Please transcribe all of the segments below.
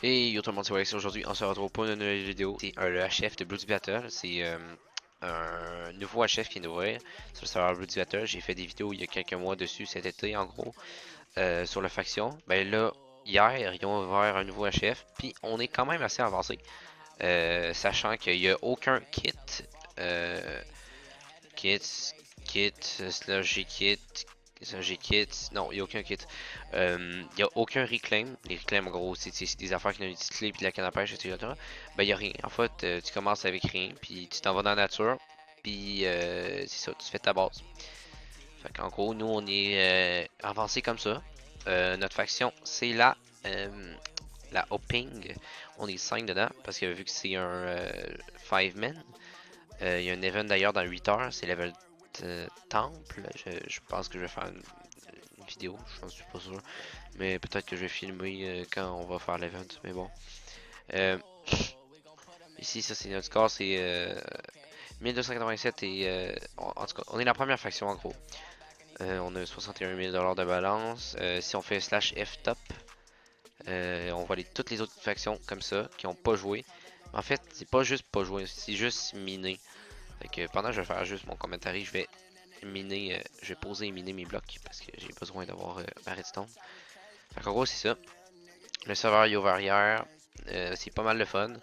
Et yo tout le monde, c'est Alex. Aujourd'hui, on se retrouve pour une nouvelle vidéo. C'est le HF de Bloody Battle. C'est un nouveau HF qui vient d'ouvrir sur le serveur Bloody Battle. J'ai fait des vidéos il y a quelques mois dessus cet été, en gros, sur la faction. Ben là, hier, ils ont ouvert un nouveau HF. Puis on est quand même assez avancé. Sachant qu'il n'y a aucun kit. Euh, kit, kit, sludgy kit, sludgy kit. Non, il n'y a aucun kit. Il n'y a aucun reclaim. Les reclaims, en gros, c'est des affaires qui ont des petites clés, puis de la canne à pêche, etc. Ben, il n'y a rien. En fait, tu commences avec rien, puis tu t'en vas dans la nature, puis c'est ça, tu fais ta base. Fait qu'en gros, nous, on est avancé comme ça. Notre faction, c'est la Hoping. On est 5 dedans, parce que vu que c'est un 5 men, il y a un event d'ailleurs dans 8 heures, c'est level temple. Je pense que je vais faire une vidéo, je ne suis pas sûr. Mais peut-être que je vais filmer quand on va faire l'event. Mais bon. Euh, Ici, ça c'est notre score, c'est 1287 et en tout cas, on est la première faction en gros. On a 61 000 $ de balance. Si on fait slash F top, on voit toutes les autres factions comme ça qui n'ont pas joué. En fait, c'est pas juste pas jouer, c'est juste miner. Fait que pendant que je vais faire juste mon commentaire, je vais miner, je vais poser et miner mes blocs parce que j'ai besoin d'avoir ma redstone. Fait qu'en gros, c'est ça. Le serveur est ouvert hier. C'est pas mal de fun.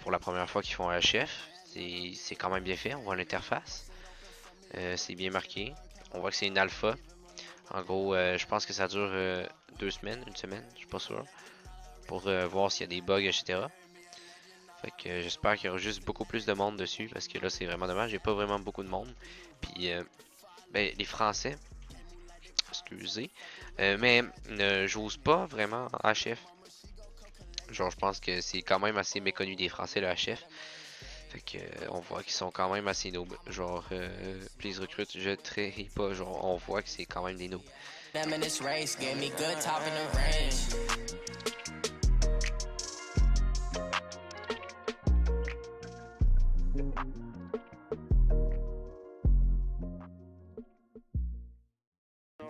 Pour la première fois qu'ils font un HF, c'est quand même bien fait. On voit l'interface. C'est bien marqué. On voit que c'est une alpha. En gros, je pense que ça dure 2 semaines, une semaine, je suis pas sûr. Pour voir s'il y a des bugs, etc. Fait que j'espère qu'il y aura juste beaucoup plus de monde dessus. Parce que là, c'est vraiment dommage. Il n'y a pas vraiment beaucoup de monde. Puis, ben, les Français, excusez. Mais j'ose pas vraiment HF. Genre, je pense que c'est quand même assez méconnu des Français, le HF. Fait que on voit qu'ils sont quand même assez noobs. Genre, please recrute, je trahis pas. Genre, on voit que c'est quand même des noobs.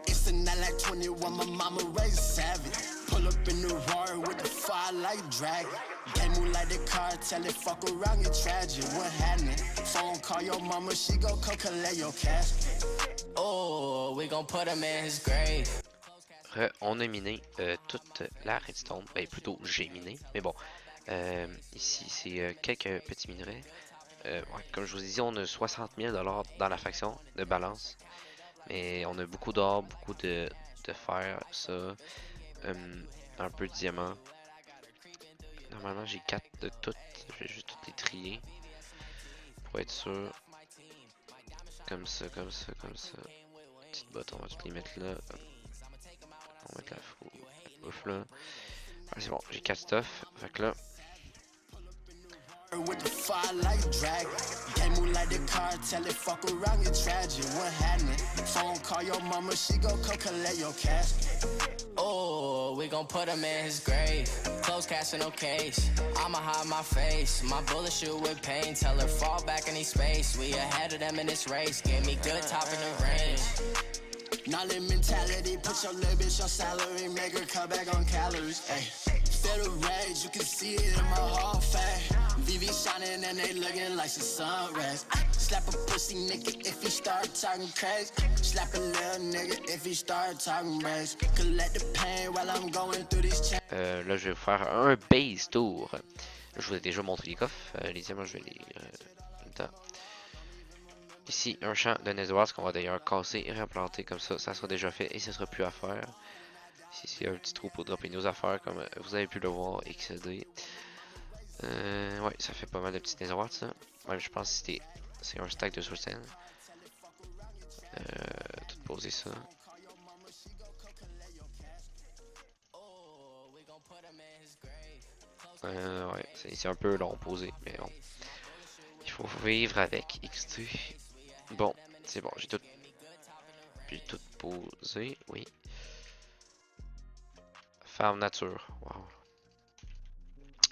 It's a night like 21, my mama raised savage. Pull up in the roar with the fire like dragon. They move like the car, tell it fuck around, get tragic. What happened? Phone call your mama, she go come collect your casket. Oh, we gon' put him in his grave. On a miné toute la redstone. Ben, plutôt, j'ai miné. Mais bon, ici, c'est quelques petits minerais. Ouais, comme je vous ai dit, on a 60 000 $ dans la faction de balance. Mais on a beaucoup d'or, beaucoup de fer, ça. Un peu de diamant. Normalement, j'ai 4 de toutes. Je vais juste toutes les trier. Pour être sûr. Comme ça, comme ça, comme ça. Petite botte, on va toutes les mettre là. On va mettre la bouffe là. Ah, c'est bon, j'ai 4 stuff. Fait que là. With the fire like dragon. They move like the car, tell it fuck around, get tragic. What happened? Phone call your mama, she go come collect your casket. Oh, we gon' put him in his grave. Closed casket, no case. I'ma hide my face. My bullet shoot with pain. Tell her fall back in his space. We ahead of them in this race. Give me good top in the range. Knowledge mentality, put your little bitch on salary, make her cut back on calories. Ay. Feel the rage, you can see it in my whole face. VV shining and they looking like some sunrise. Slap a pussy nigga if he start talking crazy. Slap a little nigga if he start talking brains. Collect the pain while I'm going through these chains. Là, je vais vous faire un base tour. Je vous ai déjà montré les coffres. Les diamants, je vais les. Ici, un champ de netherite qu'on va d'ailleurs casser et replanter comme ça. Ça sera déjà fait et ce sera plus à faire. Ici, c'est un petit trou pour dropper nos affaires comme vous avez pu le voir, XD. Ouais, ça fait pas mal de petits netherite ça. Même, je pense que c'est un stack de sourcine. Tout poser ça. Ouais, c'est un peu long posé, mais bon. Il faut vivre avec XD. Bon, c'est bon, j'ai tout posé, oui. Farm nature, wow.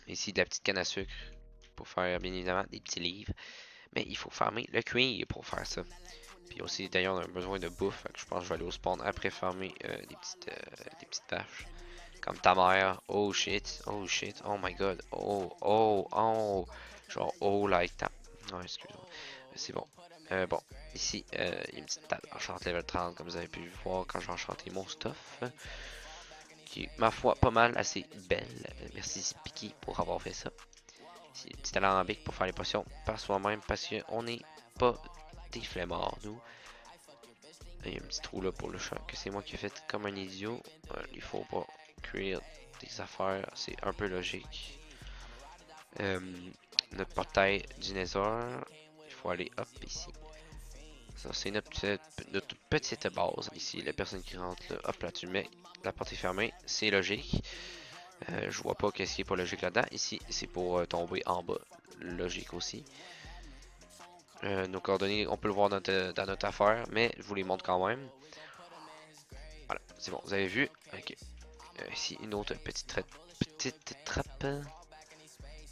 Ici, de la petite canne à sucre pour faire bien évidemment des petits livres. Mais il faut farmer le cuir pour faire ça. Puis aussi, d'ailleurs, on a besoin de bouffe. Fait que je pense que je vais aller au spawn après farmer des petites vaches. Comme ta mère. Oh shit. Oh shit. Oh my god. Oh. Oh. Oh. Genre oh like that. Non, excuse-moi. C'est bon. Bon. Ici, il y a une petite table enchante level 30 comme vous avez pu voir quand j'ai enchanté mon stuff. Qui est, ma foi, pas mal assez belle. Merci Spiky pour avoir fait ça. Ici, le petit alambic pour faire les potions par soi-même parce qu'on n'est pas des flemmards, nous. Il y a un petit trou là pour le chat que c'est moi qui ai fait comme un idiot. Il faut pas créer des affaires, c'est un peu logique. Notre portail dinosaure, il faut aller hop ici. Ça c'est notre petite base ici. La personne qui rentre là, hop là tu le mets. La porte est fermée, c'est logique. Je vois pas qu'est-ce qui est pas logique là-dedans. Ici c'est pour tomber en bas, logique aussi. Nos coordonnées, on peut le voir dans notre affaire, mais je vous les montre quand même. Voilà, c'est bon, vous avez vu. Ok. Ici, une autre petite trappe.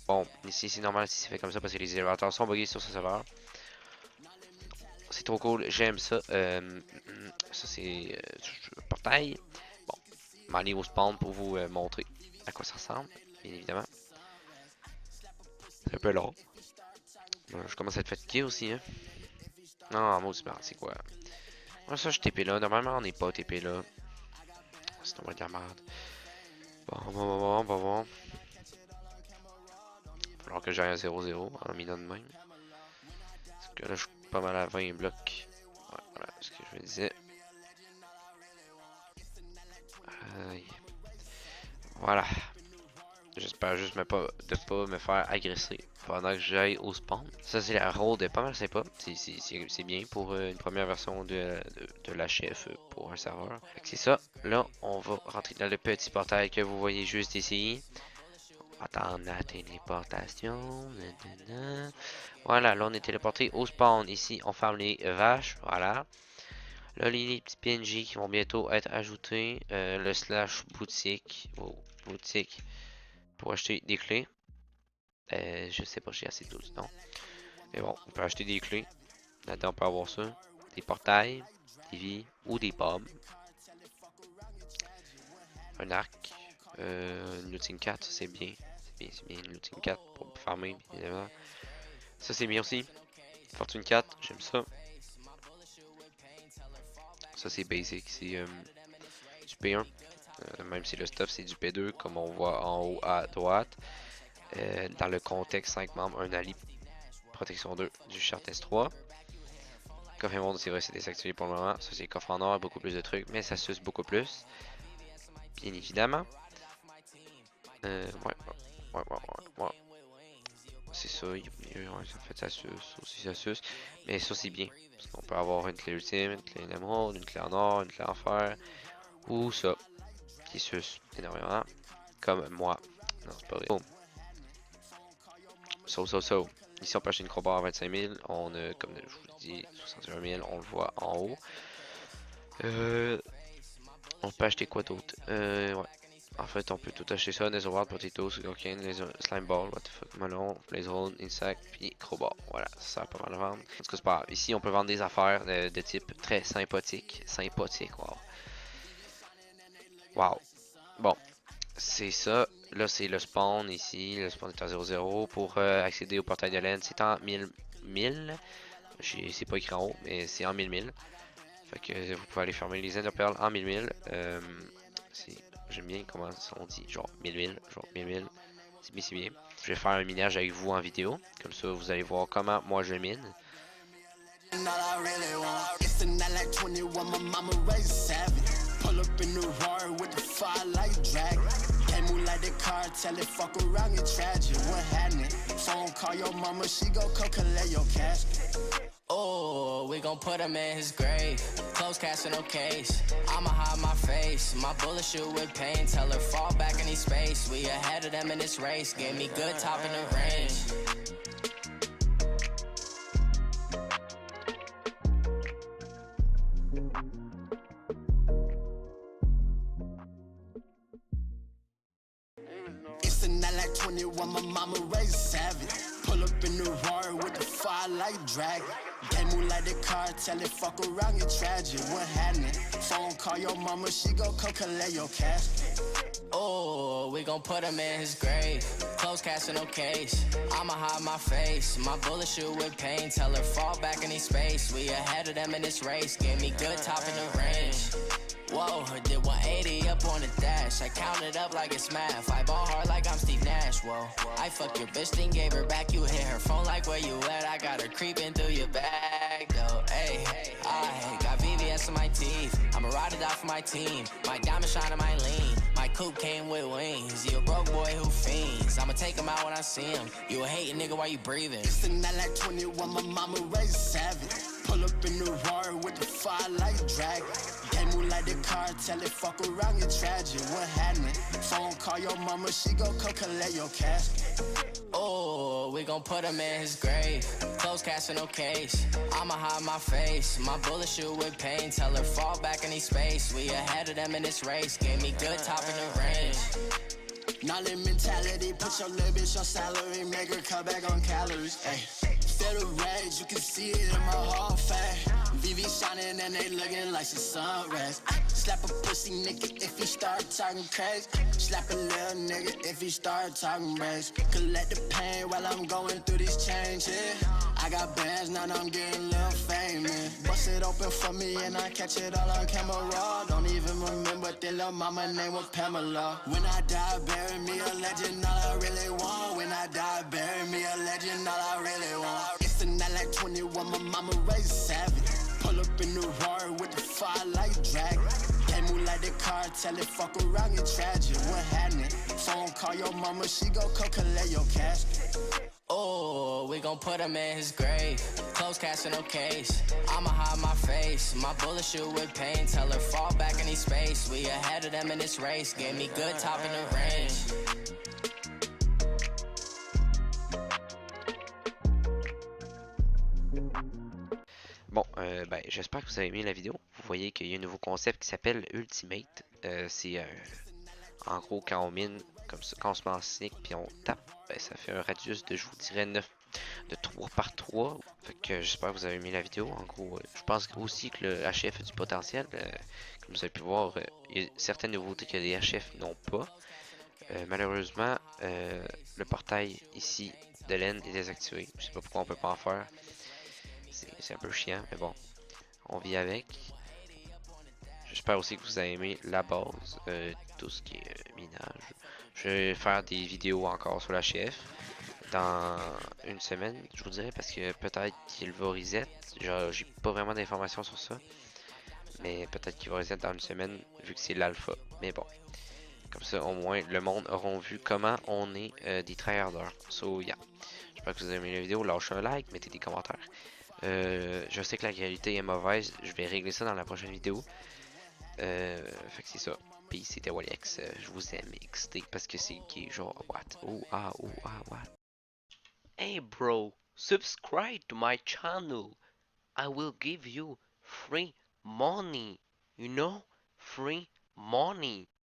Bon, ici c'est normal si c'est fait comme ça parce que les élévateurs sont buggés sur ce serveur. C'est trop cool, j'aime ça. Ça c'est le portail. Bon, je vais aller au spawn pour vous montrer à quoi ça ressemble, bien évidemment. C'est un peu long. Je commence à être fatigué aussi, hein. Non, moi aussi, c'est quoi? Moi, ça, je TP là. Normalement, on n'est pas TP là. Sinon, on va être de la merde. Bon. Va falloir que j'aille à 0-0 en minant de même. Parce que là, je suis pas mal à 20 blocs. Ouais, voilà ce que je me disais. Voilà. J'espère juste de pas me faire agresser pendant que j'aille au spawn. Ça, c'est la road est pas mal sympa. C'est bien pour une première version de la chef pour un serveur. C'est ça. Là, on va rentrer dans le petit portail que vous voyez juste ici. Attendre la téléportation. Voilà, là, on est téléporté au spawn. Ici, on ferme les vaches. Voilà. Là, les petits PNJ qui vont bientôt être ajoutés. Le slash boutique. Oh, boutique. Pour acheter des clés. Je sais pas, j'ai assez de 12, non. Mais bon, on peut acheter des clés. Là-dedans, on peut avoir ça. Des portails, des vies ou des pommes. Un arc. Une looting 4, c'est bien. C'est bien, une looting 4 pour farmer, bien évidemment. Ça, c'est bien aussi. Fortune 4, j'aime ça. Ça, c'est basic, c'est du P1. Même si le stuff, c'est du P2, comme on voit en haut à droite. Dans le contexte 5 membres, un ali protection 2 du Chart S3. Coffre monde, c'est vrai, c'est désactivé pour le moment. Ça, c'est coffre en or, beaucoup plus de trucs, mais ça suce beaucoup plus. Bien évidemment. Ouais. C'est ça, ouais, en fait, ça suce, aussi ça suce. Mais ça, c'est bien. Parce qu'on peut avoir une clé ultime, une clé d'émeraude, une clé en or, une clé en fer. Ou ça, qui suce énormément. Comme moi. Non, c'est pas vrai. Boom. So. Ici, on peut acheter une crowbar à 25 000. On a, comme je vous dis, 61 000. On le voit en haut. On peut acheter quoi d'autre? Ouais. En fait, on peut tout acheter ça. Netherworld, Potato, Sugarcane, Slime Ball, what the fuck, Melon, Blazehold, Insect, puis Crowbar. Voilà, ça sert pas mal à vendre. En tout cas, c'est pas grave. Ici, on peut vendre des affaires de type très sympathique. Wow. Bon. C'est ça. Là, c'est le spawn ici. Le spawn est à 0-0. Pour accéder au portail de laine, c'est en 1000. C'est pas écrit en haut, mais c'est en 1000. Fait que vous pouvez aller fermer les enderpearls en 1000. J'aime bien comment on dit. Genre 1000. C'est bien. Je vais faire un minage avec vous en vidéo. Comme ça, vous allez voir comment moi je mine. Pull up in the Rari with the fire like dragon. Can't move like the car, tell it fuck around, get tragic. What happened? Phone call your mama, she go come collect your casket. Oh, we gon' put him in his grave. Close casket, no case. I'ma hide my face. My bullet shoot with pain. Tell her fall back in his space. We ahead of them in this race. Give me good top in the range. It's a night like 21, my mama raised savage. Pull up in the Rari with the fire like dragon. Can't move like the car, tell it fuck around, get tragic. What happened? Phone call your mama, she go come collect your casket. Oh, we gon' put him in his grave. Close casting, no case. I'ma hide my face. My bullet shoot with pain. Tell her fall back in his space. We ahead of them in this race. Gave me good top in the range. Whoa, did 180 up on the dash. I counted up like it's math. I ball hard like I'm Steve Nash. Whoa, I fucked your bitch, then gave her back. You hit her phone like where you at. I got her creeping through your bag, though. Hey, I got VVS in my teeth. I'ma ride it out for my team. My diamond shine on my lean. My coupe came with wings. You a broke boy who fiends. I'ma take him out when I see him. You a hating nigga while you breathing. It's a night like 21, my mama raised savage. Pull up in the Rari with the fire like dragon. Can't move like the car, tell it fuck around, get tragic. What happened? Phone call your mama, she gon' come collect your casket. Oh, we gon' put him in his grave. Close casting, no case. I'ma hide my face. My bullet shoot with pain. Tell her fall back in his space. We ahead of them in this race. Gave me good top in the range. Knowledge mentality, put your little bitch on salary, make her cut back on calories. Ay. Feel the rage, you can see it in my whole face. VV shining and they looking like some sun rays. Slap a pussy nigga if he start talking crazy. Slap a little nigga if he start talking brains. Collect the pain while I'm going through these changes. I got bands, now I'm getting a little famous. Bust it open for me and I catch it all on camera. Don't even remember the little mama name was Pamela. When I die, bury me a legend, all I really want. When I die, bury me a legend, all I really want. It's a night like 21, my mama raised savage. Pull up in the Rari with the fire like dragon. Can't move like the car, tell it fuck around, get tragic. What happened? Phone call your mama, she gon' come collect your casket. Oh, we gon' put him in his grave. Close casting, no case. I'ma hide my face. My bullet shoot with pain. Tell her fall back in his space. We ahead of them in this race. Gave me good top in the range. Bon, ben, j'espère que vous avez aimé la vidéo. Vous voyez qu'il y a un nouveau concept qui s'appelle Ultimate. C'est en gros quand on mine, comme ça, quand on se met en sneak puis on tape, ben, ça fait un radius de, je vous dirais, 9 de 3 par 3. Fait que j'espère que vous avez aimé la vidéo. En gros, je pense aussi que le HF a du potentiel. Comme vous avez pu voir, il y a certaines nouveautés que les HF n'ont pas. Malheureusement, le portail ici de laine est désactivé. Je sais pas pourquoi on peut pas en faire. C'est un peu chiant, mais bon, on vit avec. J'espère aussi que vous avez aimé la base, tout ce qui est minage. Je vais faire des vidéos encore sur l'HF dans une semaine, je vous dirais, parce que peut-être qu'il va reset. J'ai pas vraiment d'informations sur ça, mais peut-être qu'il va reset dans une semaine vu que c'est l'alpha. Mais bon, comme ça au moins le monde aura vu comment on est des tryharders. So yeah, j'espère que vous avez aimé la vidéo. Lâchez un like, mettez des commentaires. Je sais que la qualité est mauvaise, je vais régler ça dans la prochaine vidéo. Fait que c'est ça. Puis c'était Wallex, je vous aime XT parce que c'est qui genre what? What? Hey bro, subscribe to my channel. I will give you free money. You know? Free money.